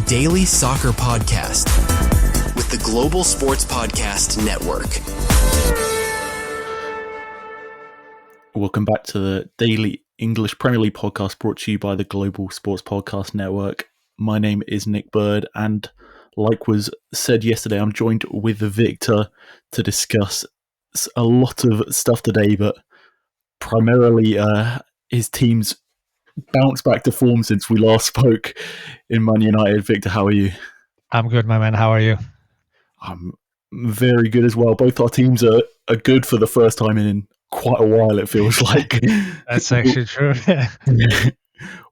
daily soccer podcast with the Global Sports Podcast Network. Welcome back to the daily English Premier League podcast brought to you by the Global Sports Podcast Network. My name is Nick Bird, and like was said yesterday, I'm joined with Viktor to discuss a lot of stuff today, but primarily his team's bounce back to form since we last spoke in Man United. Viktor, how are you? I'm good, my man. How are you? I'm very good as well. Both our teams are good for the first time in quite a while, it feels like. That's actually true.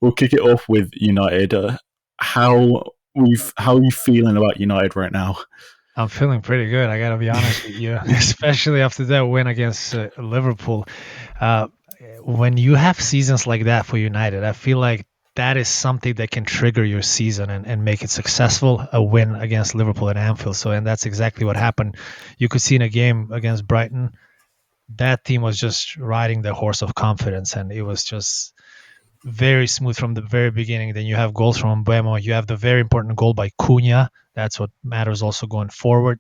We'll kick it off with United. How are you feeling about United right now? I'm feeling pretty good, I gotta be honest with you, especially after that win against Liverpool. When you have seasons like that for United, I feel like that is something that can trigger your season and make it successful, a win against Liverpool at Anfield. And that's exactly what happened. You could see in a game against Brighton, that team was just riding the horse of confidence, and it was just very smooth from the very beginning. Then you have goals from Mbeumo. You have the very important goal by Cunha. That's what matters also going forward.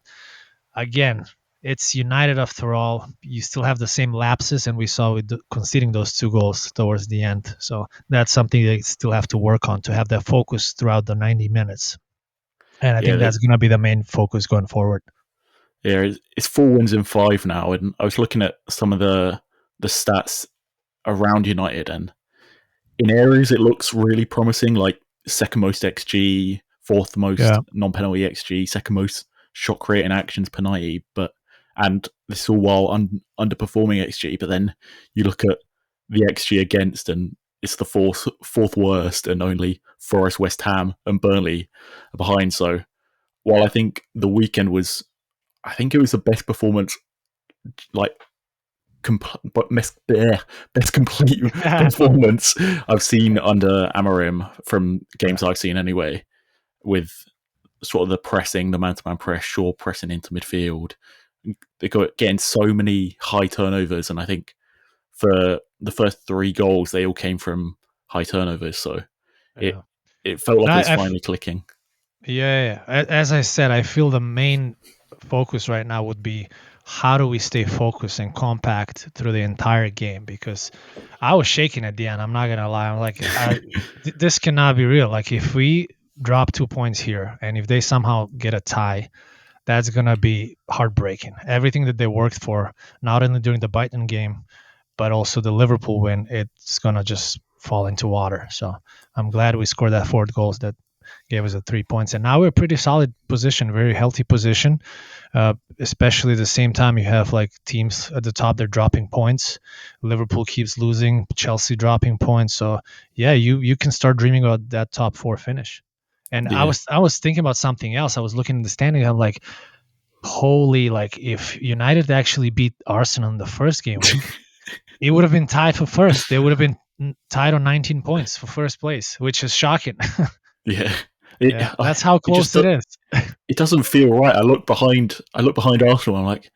Again, it's United after all. You still have the same lapses, and we saw with conceding those 2 goals towards the end. So that's something they still have to work on, to have that focus throughout the 90 minutes. And I think that's going to be the main focus going forward. Yeah, it's 4 wins in 5 now, and I was looking at some of the stats around United, and in areas it looks really promising, like second most XG, fourth most non-penalty XG, second most shot creating actions per 90, and this is all while underperforming XG. But then you look at the XG against, and it's the fourth worst, and only Forest, West Ham, and Burnley are behind. So while I think the weekend was, I think it was the best performance, like best complete performance I've seen under Amorim from games I've seen anyway, with sort of the pressing, the man-to-man press, Shaw pressing into midfield. They got getting so many high turnovers, and I think for the first 3 goals, they all came from high turnovers. So it felt like it was finally clicking. Yeah. As I said, I feel the main focus right now would be how do we stay focused and compact through the entire game, because I was shaking at the end. I'm not going to lie. I'm like, this cannot be real. Like, if we drop 2 points here and if they somehow get a tie, that's going to be heartbreaking. Everything that they worked for, not only during the Brighton game, but also the Liverpool win, it's going to just fall into water. So I'm glad we scored that 4th goal that gave us the 3 points. And now we're pretty solid position, very healthy position. Especially at the same time, you have like teams at the top, they're dropping points. Liverpool keeps losing, Chelsea dropping points. So yeah, you can start dreaming about that top 4 finish. And I was thinking about something else. I was looking in the standing. I'm like, holy, like if United actually beat Arsenal in the first game week, it would have been tied for first. They would have been tied on 19 points for first place, which is shocking. Yeah. That's how close it is. It doesn't feel right. I look behind Arsenal, and I'm like,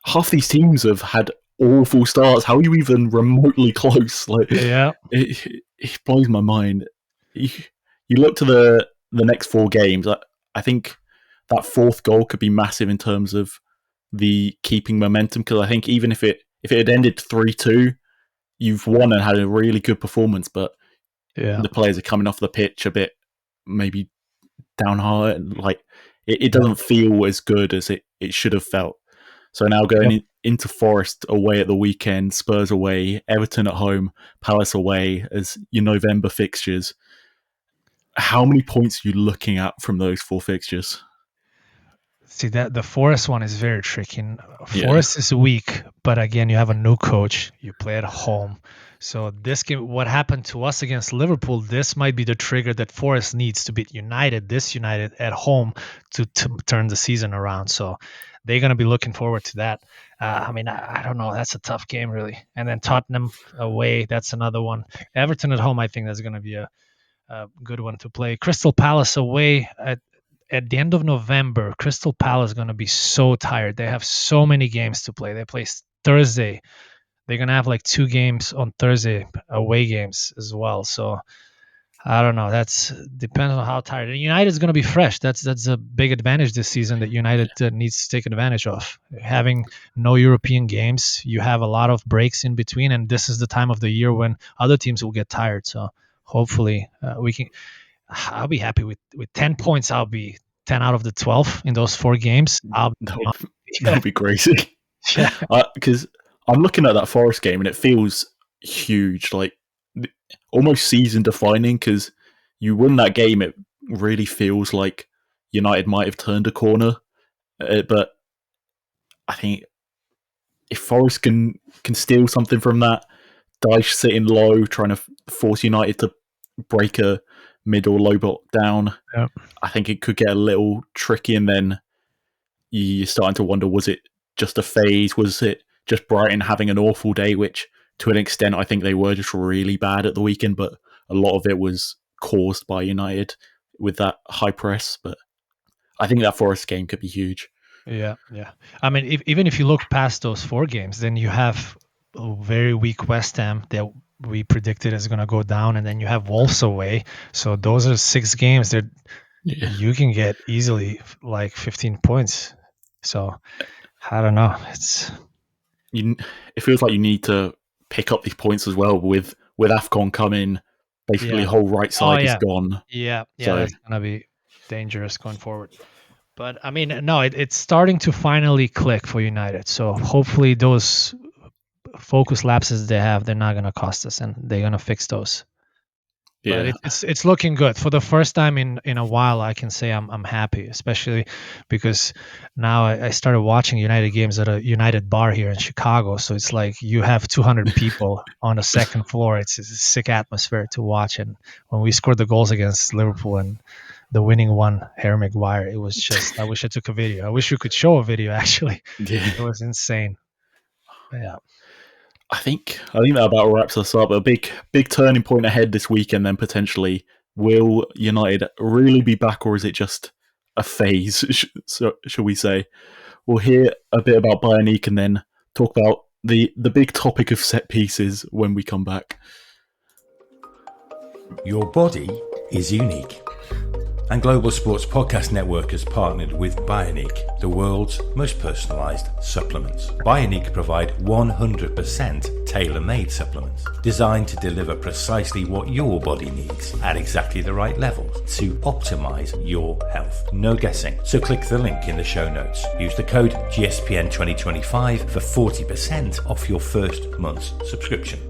half these teams have had awful starts. How are you even remotely close? Like, it blows my mind. You look to the next 4 games. I think that 4th goal could be massive in terms of the keeping momentum, because I think even if it had ended 3-2, you've won and had a really good performance, but the players are coming off the pitch a bit maybe downhearted. Like, it doesn't feel as good as it should have felt. So now going into Forest away at the weekend, Spurs away, Everton at home, Palace away as your November fixtures. How many points are you looking at from those 4 fixtures? See, that the Forest one is very tricky. Forest is weak, but again, you have a new coach. You play at home. So this game, what happened to us against Liverpool, this might be the trigger that Forest needs to beat United at home to turn the season around. So they're going to be looking forward to that. I don't know. That's a tough game, really. And then Tottenham away, that's another one. Everton at home, I think that's going to be a good one to play. Crystal Palace away at the end of November. Crystal Palace is going to be so tired. They have so many games to play. They play Thursday. They're going to have like 2 games on Thursday, away games as well. So I don't know. That's depends on how tired. And United's going to be fresh. That's a big advantage this season that United needs to take advantage of. Having no European games, you have a lot of breaks in between, and this is the time of the year when other teams will get tired. So hopefully we can. I'll be happy with 10 points. I'll be 10 out of the 12 in those 4 games. I'll be that would be crazy. yeah. Because I'm looking at that Forest game and it feels huge, like almost season defining. Because you win that game, it really feels like United might have turned a corner. But I think if Forest can steal something from that, Dyche sitting low, trying to force United to break a mid or low block down, Yep. I think it could get a little tricky. And then you're starting to wonder, was it just a phase? Was it just Brighton having an awful day, which to an extent I think they were just really bad at the weekend, but a lot of it was caused by United with that high press. But I think that Forest game could be huge. Yeah. I mean, even if you look past those 4 games, then you have a very weak West Ham that we predicted is going to go down, and then you have Wolves away. So those are 6 games that you can get easily like 15 points. So I don't know. It feels like you need to pick up these points as well with AFCON coming. Basically, the whole right side is gone. Yeah, so that's going to be dangerous going forward. But I mean, no, it's starting to finally click for United. So hopefully those focus lapses they have, they're not going to cost us, and they're going to fix those. Yeah. But it's looking good. For the first time in a while, I can say I'm happy, especially because now I started watching United games at a United bar here in Chicago. So it's like you have 200 people on the second floor. It's a sick atmosphere to watch. And when we scored the goals against Liverpool and the winning one, Harry Maguire, it was just, I wish I took a video. I wish we could show a video, actually. Yeah. It was insane. Yeah. I think that about wraps us up. A big turning point ahead this weekend. Then potentially, will United really be back, or is it just a phase? Shall we say? We'll hear a bit about Bioniq and then talk about the big topic of set pieces when we come back. Your body is unique. And Global Sports Podcast Network has partnered with Bioniq, the world's most personalised supplements. Bioniq provide 100% tailor-made supplements designed to deliver precisely what your body needs at exactly the right levels to optimise your health. No guessing. So click the link in the show notes. Use the code GSPN2025 for 40% off your first month's subscription.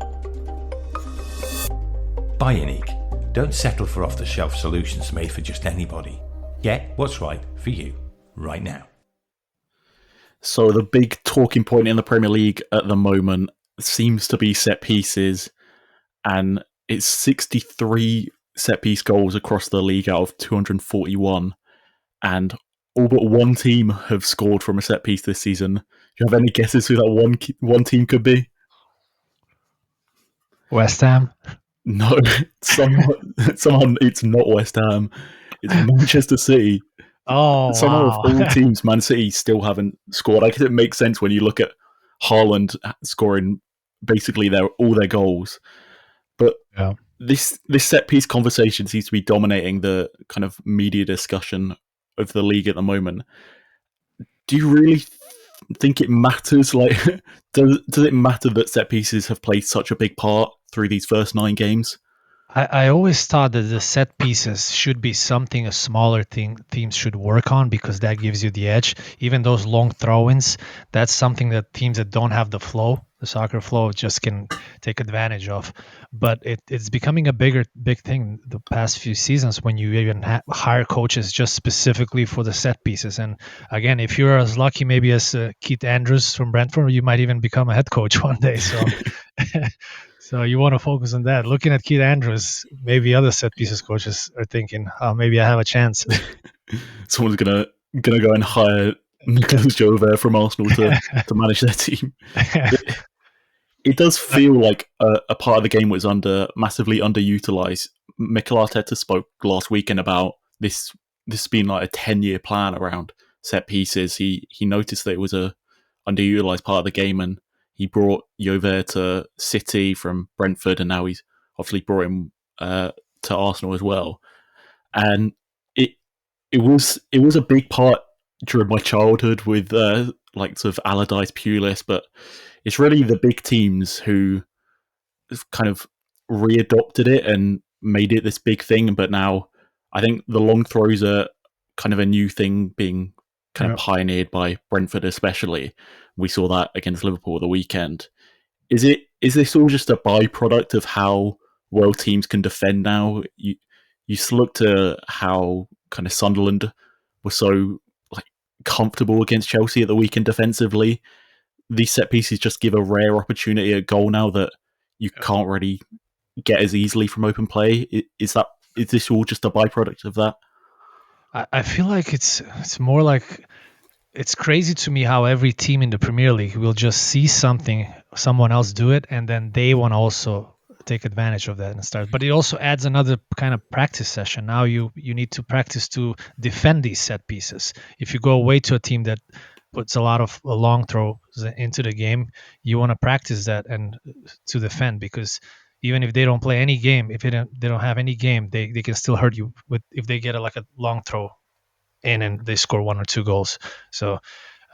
Bioniq. Don't settle for off-the-shelf solutions made for just anybody. Get what's right for you right now. So the big talking point in the Premier League at the moment seems to be set pieces, and it's 63 set-piece goals across the league out of 241, and all but one team have scored from a set-piece this season. Do you have any guesses who that one team could be? West Ham? No, somehow it's not West Ham. It's Manchester City. Oh, somehow wow. of all teams, Man City still haven't scored. I guess it makes sense when you look at Haaland scoring basically all their goals. But this set piece conversation seems to be dominating the kind of media discussion of the league at the moment. Do you really think it matters? Like, does it matter that set pieces have played such a big part through these first 9 games? I always thought that the set pieces should be something a smaller teams should work on, because that gives you the edge. Even those long throw-ins, that's something that teams that don't have the soccer flow, just can take advantage of. But it's becoming a big thing the past few seasons, when you even hire coaches just specifically for the set pieces. And again, if you're as lucky maybe as Keith Andrews from Brentford, you might even become a head coach one day. So so you want to focus on that. Looking at Keith Andrews, maybe other set pieces coaches are thinking, oh, maybe I have a chance. Someone's gonna go and hire Nicolas Jover from Arsenal to manage their team. It does feel like a part of the game was massively underutilized. Mikel Arteta spoke last weekend about this being like a 10-year plan around set pieces. He noticed that it was a underutilized part of the game, and he brought Jover to City from Brentford, and now he's obviously brought him to to Arsenal as well, and it was a big part during my childhood with like sort of Allardyce, Pulis, but it's really the big teams who have kind of readopted it and made it this big thing. But now I think the long throws are kind of a new thing being kind of pioneered by Brentford, especially. We saw that against Liverpool at the weekend. Is this all just a byproduct of how well teams can defend now? You look to how kind of Sunderland were so like comfortable against Chelsea at the weekend defensively. These set pieces just give a rare opportunity at goal now that you can't really get as easily from open play. Is this all just a byproduct of that? I feel like it's more like, it's crazy to me how every team in the Premier League will just see someone else do it, and then they want to also take advantage of that and start. But it also adds another kind of practice session. Now you need to practice to defend these set pieces. If you go away to a team that puts a lot of long throws into the game, you want to practice that and to defend, because even if they don't play any game, if they don't have any game, they can still hurt you with if they get a long throw in and they score 1 or 2 goals. So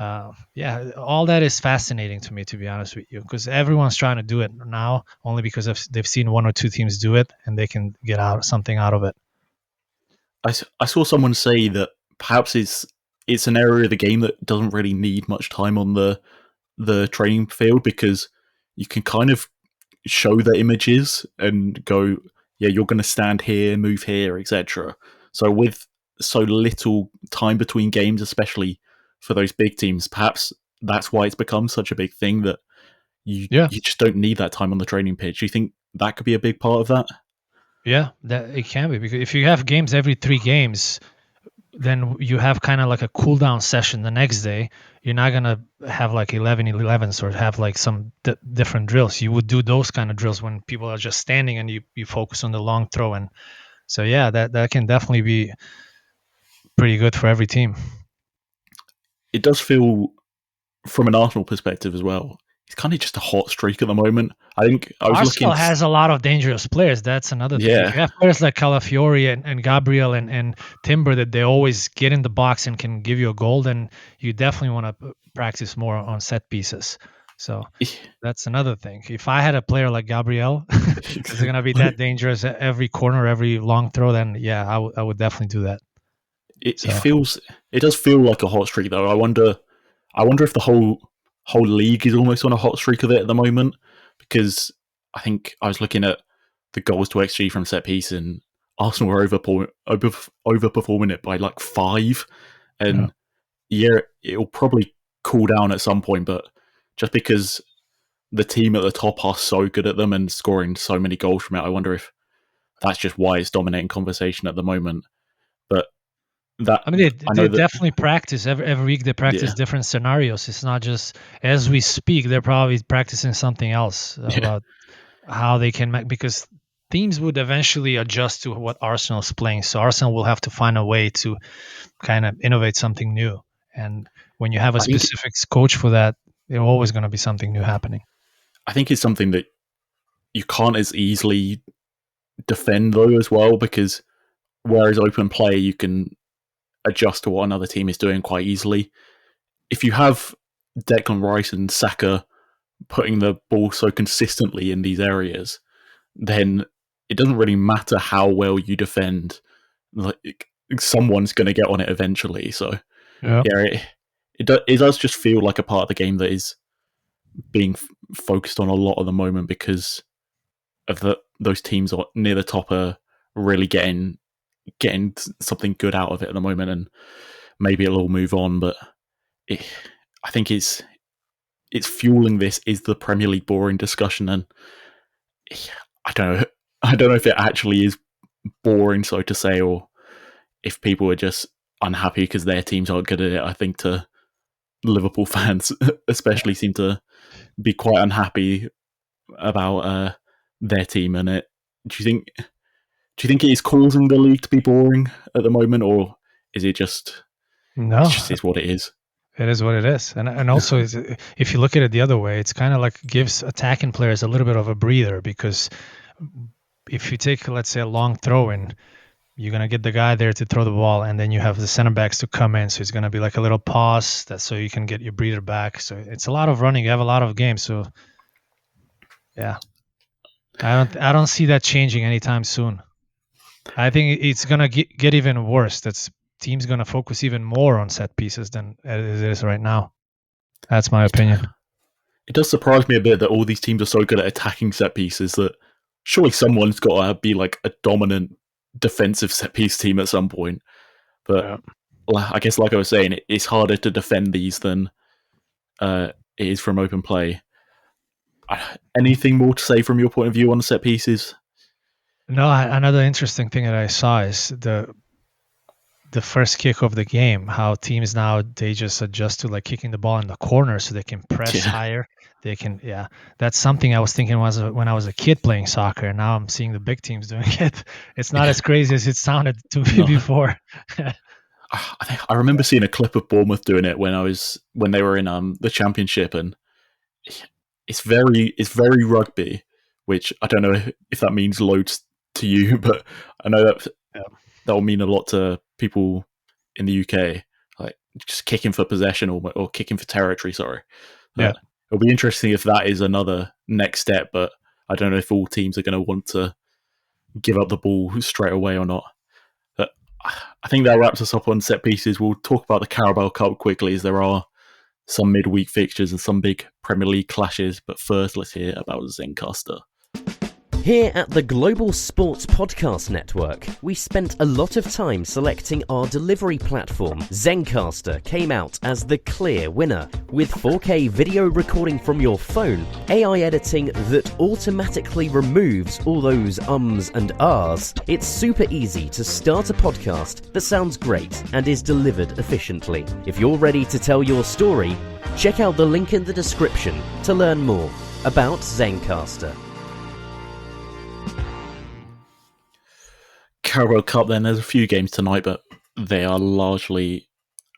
all that is fascinating to me, to be honest with you, because everyone's trying to do it now only because they've seen 1 or 2 teams do it and they can get something out of it. I saw someone say that perhaps it's an area of the game that doesn't really need much time on the training field, because you can kind of show the images and go, yeah, you're going to stand here, move here, etc. So with so little time between games, especially for those big teams, perhaps that's why it's become such a big thing that you just don't need that time on the training pitch. Do you think that could be a big part of that? Yeah, that it can be, because if you have games every 3 games, then you have kind of like a cool down session the next day. You're not going to have like 11-11s or have like some different drills. You would do those kind of drills when people are just standing and you focus on the long throw. And so, yeah, that can definitely be pretty good for every team. It does feel, from an Arsenal perspective as well, it's kind of just a hot streak at the moment. I think Arsenal has a lot of dangerous players. That's another thing. If you have players like Calafiori and Gabriel and Timber that they always get in the box and can give you a goal, then you definitely want to practice more on set pieces. So that's another thing. If I had a player like Gabriel who's going to be that dangerous at every corner, every long throw, then yeah, I would definitely do that. It does feel like a hot streak though. I wonder if the whole league is almost on a hot streak of it at the moment, because I think I was looking at the goals to XG from set piece and Arsenal were overperforming it by like 5, and it'll probably cool down at some point, but just because the team at the top are so good at them and scoring so many goals from it, I wonder if that's just why it's dominating conversation at the moment. But they definitely practice every week. They practice different scenarios. It's not just as we speak. They're probably practicing something else about how they can make, because teams would eventually adjust to what Arsenal is playing. So Arsenal will have to find a way to kind of innovate something new. And when you have a specific coach for that, there's always going to be something new happening. I think it's something that you can't as easily defend though as well, because whereas open play you can adjust to what another team is doing quite easily. If you have Declan Rice and Saka putting the ball so consistently in these areas, then it doesn't really matter how well you defend. Like, someone's going to get on it eventually. So it does just feel like a part of the game that is being focused on a lot at the moment, because of those teams near the top are really getting something good out of it at the moment, and maybe it'll all move on. But I think it's fueling this is the Premier League boring discussion, and I don't know if it actually is boring, so to say, or if people are just unhappy because their teams aren't good at it. I think to Liverpool fans especially seem to be quite unhappy about their team and it. Do you think it is causing the league to be boring at the moment, or is it just it just is what it is? It is what it is. And also, if you look at it the other way, it's kind of like gives attacking players a little bit of a breather, because if you take, let's say, a long throw in, you're going to get the guy there to throw the ball, and then you have the center backs to come in. So it's going to be like a little pause so you can get your breather back. So it's a lot of running. You have a lot of games. So yeah, I don't see that changing anytime soon. I think it's going to get even worse. That's teams going to focus even more on set pieces than it is right now. That's my opinion. It does surprise me a bit that all these teams are so good at attacking set pieces that surely someone's got to be like a dominant defensive set piece team at some point. But I guess, like I was saying, it's harder to defend these than it is from open play. Anything more to say from your point of view on set pieces? No, another interesting thing that I saw is the first kick of the game, how teams now, they just adjust to like kicking the ball in the corner so they can press higher. They can, that's something I was thinking when I was a kid playing soccer, and now I'm seeing the big teams doing it. It's not as crazy as it sounded to me before. I remember seeing a clip of Bournemouth doing it when they were in the Championship, and it's very rugby, which I don't know if that means loads to you, but I know that will mean a lot to people in the UK, like just kicking for possession or kicking for territory. Sorry, it'll be interesting if that is another next step, but I don't know if all teams are going to want to give up the ball straight away or not. But I think that wraps us up on set pieces. We'll talk about the Carabao Cup quickly, as there are some midweek fixtures and some big Premier League clashes. But first, let's hear about Zencastr. Here at the Global Sports Podcast Network, we spent a lot of time selecting our delivery platform. Zencastr came out as the clear winner. With 4K video recording from your phone, AI editing that automatically removes all those ums and ahs, it's super easy to start a podcast that sounds great and is delivered efficiently. If you're ready to tell your story, check out the link in the description to learn more about Zencastr. Carabao Cup, then there's a few games tonight, but they are largely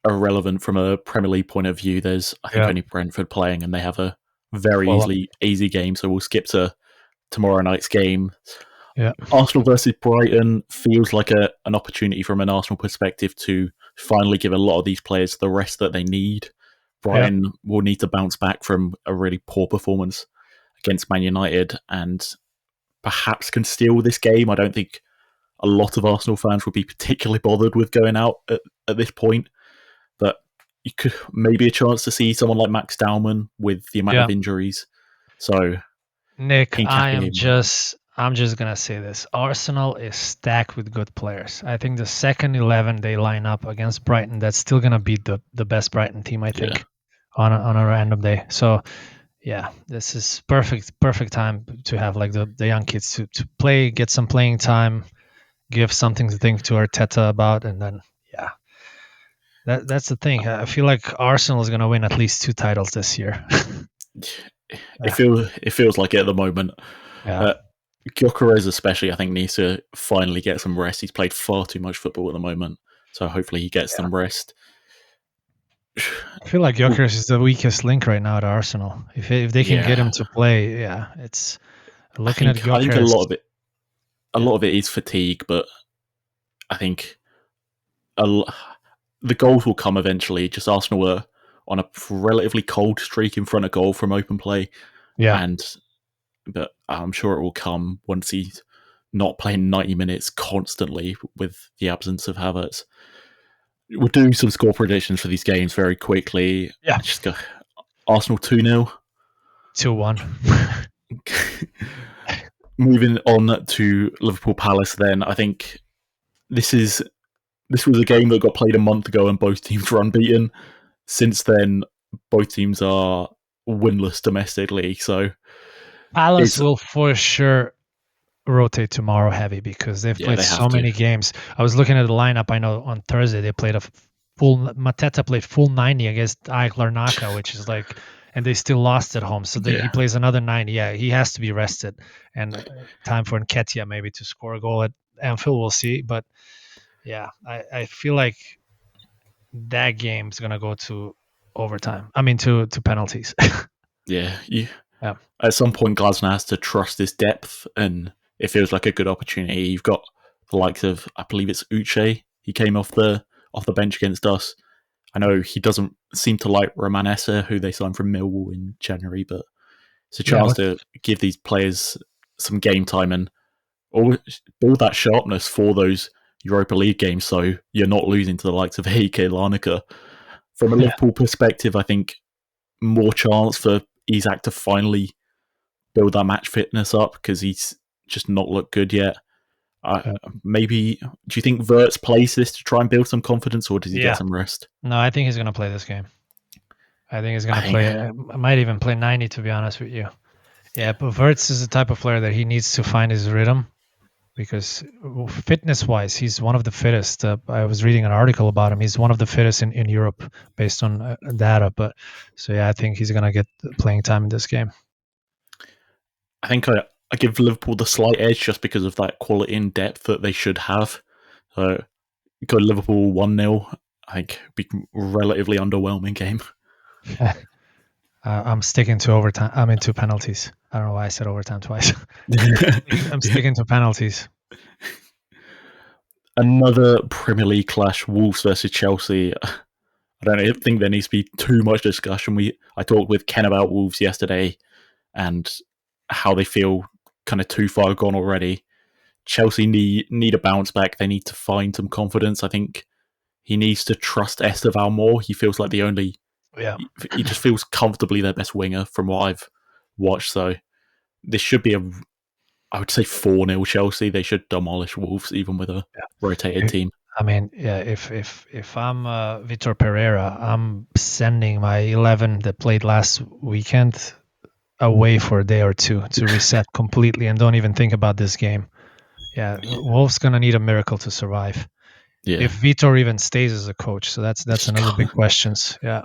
irrelevant from a Premier League point of view. There's, I think, only Brentford playing, and they have a very easy game, so we'll skip to tomorrow night's game. Arsenal versus Brighton feels like an opportunity from an Arsenal perspective to finally give a lot of these players the rest that they need. Brighton will need to bounce back from a really poor performance against Man United and perhaps can steal this game. I don't think a lot of Arsenal fans would be particularly bothered with going out at this point, but you could maybe a chance to see someone like Max Dowman with the amount of injuries. So, Nick, I'm just gonna say this: Arsenal is stacked with good players. I think the second 11 they line up against Brighton, that's still gonna beat the best Brighton team, I think, on a random day. So, this is perfect time to have like the young kids to play, get some playing time. Give something to think to Arteta about, and then that's the thing. I feel like Arsenal is going to win at least 2 titles this year. It feels like it at the moment. Gyökeres especially, I think, needs to finally get some rest. He's played far too much football at the moment, so hopefully he gets some rest. I feel like Gyökeres is the weakest link right now at Arsenal. If they can get him to play, it's looking at Gyökeres. I think a lot of it is fatigue, but I think the goals will come eventually. Just Arsenal were on a relatively cold streak in front of goal from open play. But I'm sure it will come once he's not playing 90 minutes constantly with the absence of Havertz. We'll do some score predictions for these games very quickly. Just go Arsenal 2-0. 2-1. Moving on to Liverpool Palace, then I think this was a game that got played a month ago and both teams were unbeaten. Since then, both teams are winless domestically. So Palace will for sure rotate tomorrow heavy because they've played so many games. I was looking at the lineup. I know on Thursday they played Mateta played full 90 against AEK Larnaca, which is like. And they still lost at home. So he plays another 90. Yeah, he has to be rested. And time for Nketiah maybe to score a goal at Anfield. We'll see. But, I feel like that game's going to go to overtime. I mean, to penalties. At some point, Glasner has to trust his depth. And it feels like a good opportunity. You've got the likes of, I believe it's Uche. He came off the bench against us. I know he doesn't seem to like Roman Esse, who they signed from Millwall in January, but it's a chance to give these players some game time and build that sharpness for those Europa League games, so you're not losing to the likes of Heike Larnaca. From a Liverpool perspective, I think more chance for Isak to finally build that match fitness up because he's just not looked good yet. Maybe, do you think Wirtz plays this to try and build some confidence, or does he get some rest? No, I think he's going to play this game. I think he's going to play. I might even play 90, to be honest with you. Yeah, but Wirtz is the type of player that he needs to find his rhythm because fitness-wise, he's one of the fittest. I was reading an article about him. He's one of the fittest in Europe based on data. But so, yeah, I think he's going to get playing time in this game. I think I give Liverpool the slight edge just because of that quality and depth that they should have. So, go Liverpool 1-0. I think it'd be a relatively underwhelming game. I'm sticking to overtime. I'm into penalties. I don't know why I said overtime twice. I'm sticking to penalties. Another Premier League clash, Wolves versus Chelsea. I don't think there needs to be too much discussion. I talked with Ken about Wolves yesterday and how they feel kind of too far gone already. Chelsea need a bounce back. They need to find some confidence. I think he needs to trust Esteval more. He feels like he just feels comfortably their best winger from what I've watched. So this should be I would say 4-0 Chelsea. They should demolish Wolves even with a rotated team. I mean, yeah, if I'm Vitor Pereira, I'm sending my 11 that played last weekend away for a day or two to reset completely and don't even think about this game. Yeah, Wolves gonna need a miracle to survive. Yeah. If Vitor even stays as a coach, so that's another big question. Yeah,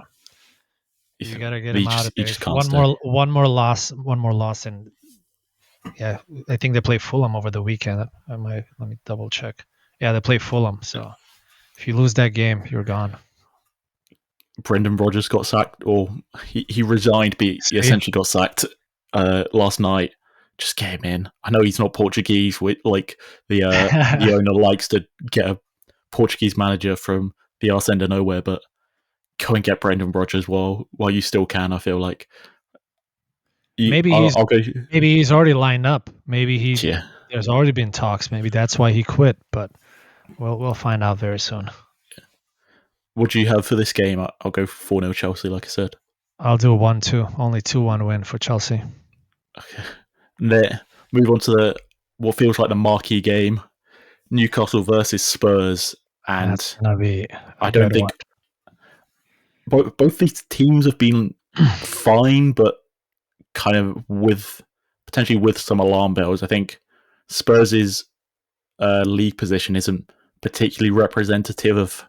you gotta get him out of there. One more loss, and yeah, I think they play Fulham over the weekend. Let me double check. Yeah, they play Fulham. So if you lose that game, you're gone. Brendan Rodgers got sacked, or he resigned, but he essentially got sacked last night. Just get him in. I know he's not Portuguese. Like the owner likes to get a Portuguese manager from the arse end of nowhere, but go and get Brendan Rodgers while you still can. I feel like maybe he's already lined up. Maybe there's already been talks. Maybe that's why he quit. But we'll find out very soon. What do you have for this game? I'll go 4-0 Chelsea, like I said. I'll do 1-2. Only 2-1 win for Chelsea. Okay. Move on to what feels like the marquee game, Newcastle versus Spurs. And that's gonna be I don't think both these teams have been fine, but kind of potentially with some alarm bells. I think Spurs' league position isn't particularly representative of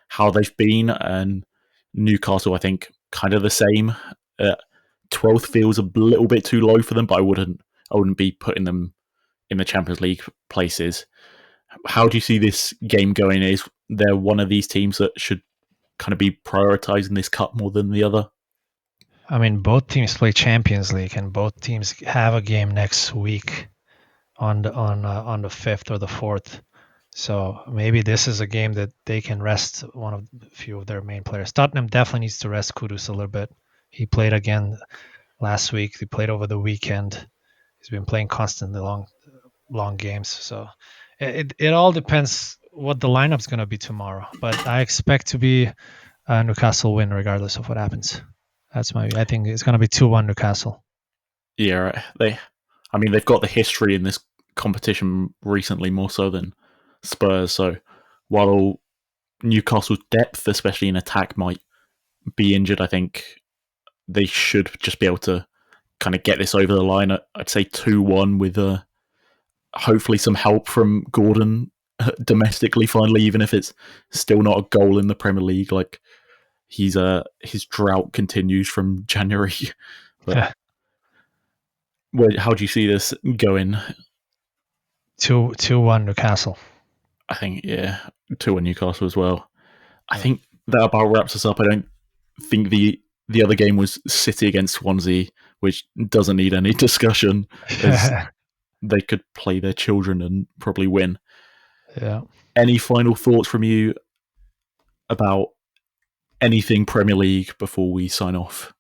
how they've been, and Newcastle, I think, kind of the same. 12th feels a little bit too low for them, but I wouldn't be putting them in the Champions League places. How do you see this game going? Is there one of these teams that should kind of be prioritising this cup more than the other? I mean, both teams play Champions League, and both teams have a game next week on the 5th or the 4th. So maybe this is a game that they can rest a few of their main players. Tottenham definitely needs to rest Kudus a little bit. He played again last week. He played over the weekend. He's been playing constantly long games. So it all depends what the lineup's going to be tomorrow. But I expect to be a Newcastle win regardless of what happens. I think it's going to be 2-1 Newcastle. Yeah, they've got the history in this competition recently more so than Spurs. So while Newcastle's depth, especially in attack, might be injured, I think they should just be able to kind of get this over the line. I'd say 2-1 with hopefully some help from Gordon domestically finally, even if it's still not a goal in the Premier League. Like his drought continues from January. But how do you see this going? 2-1 Newcastle. I think 2-1 Newcastle as well. I think that about wraps us up. I don't think the other game was City against Swansea, which doesn't need any discussion. they could play their children and probably win. Yeah. Any final thoughts from you about anything Premier League before we sign off?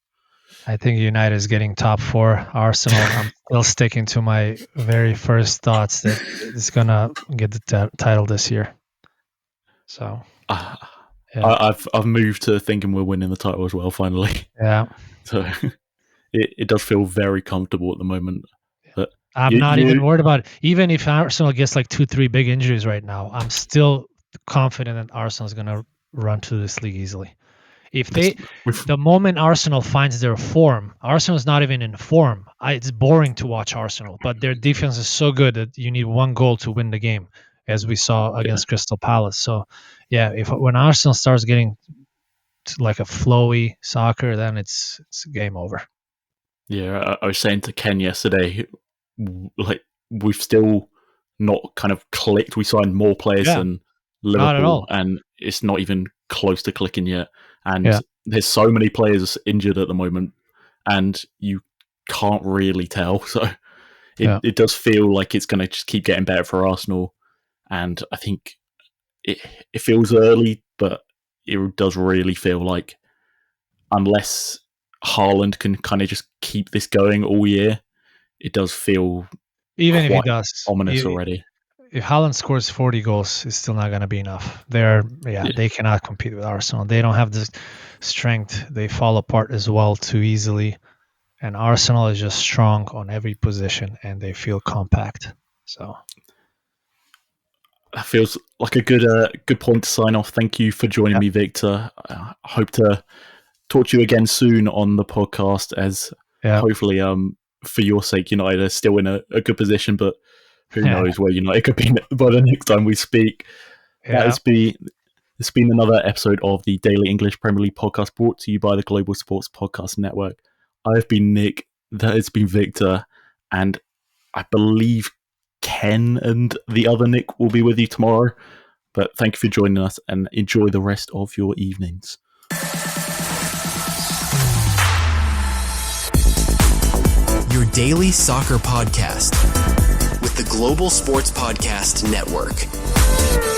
I think United is getting top 4. Arsenal, I'm still sticking to my very first thoughts that it's going to get the title this year. So, I've moved to thinking we're winning the title as well, finally. Yeah. So it does feel very comfortable at the moment. But I'm not even worried about it. Even if Arsenal gets like 2-3 big injuries right now, I'm still confident that Arsenal is going to run through this league easily. If the moment Arsenal finds their form, Arsenal's not even in form. It's boring to watch Arsenal, but their defense is so good that you need one goal to win the game, as we saw against Crystal Palace. So, yeah, when Arsenal starts getting to like a flowy soccer, then it's game over. Yeah, I was saying to Ken yesterday, like we've still not kind of clicked. We signed more players than Liverpool, not at all. And it's not even close to clicking yet. And there's so many players injured at the moment, and you can't really tell. So it does feel like it's going to just keep getting better for Arsenal. And I think it feels early, but it does really feel like unless Haaland can kind of just keep this going all year, it does feel even if he does ominous already. If Haaland scores 40 goals, it's still not going to be enough. They cannot compete with Arsenal. They don't have the strength. They fall apart as well too easily. And Arsenal is just strong on every position, and they feel compact. So that feels like a good point to sign off. Thank you for joining me, Victor. I hope to talk to you again soon on the podcast, as hopefully for your sake, United are still in a good position, but who knows where United could be by the next time we speak. It's been another episode of the Daily English Premier League podcast, brought to you by the Global Sports Podcast Network. I've been Nick, that has been Victor, and I believe Ken and the other Nick will be with you tomorrow. But thank you for joining us, and enjoy the rest of your evenings. Your daily soccer podcast with the Global Sports Podcast Network.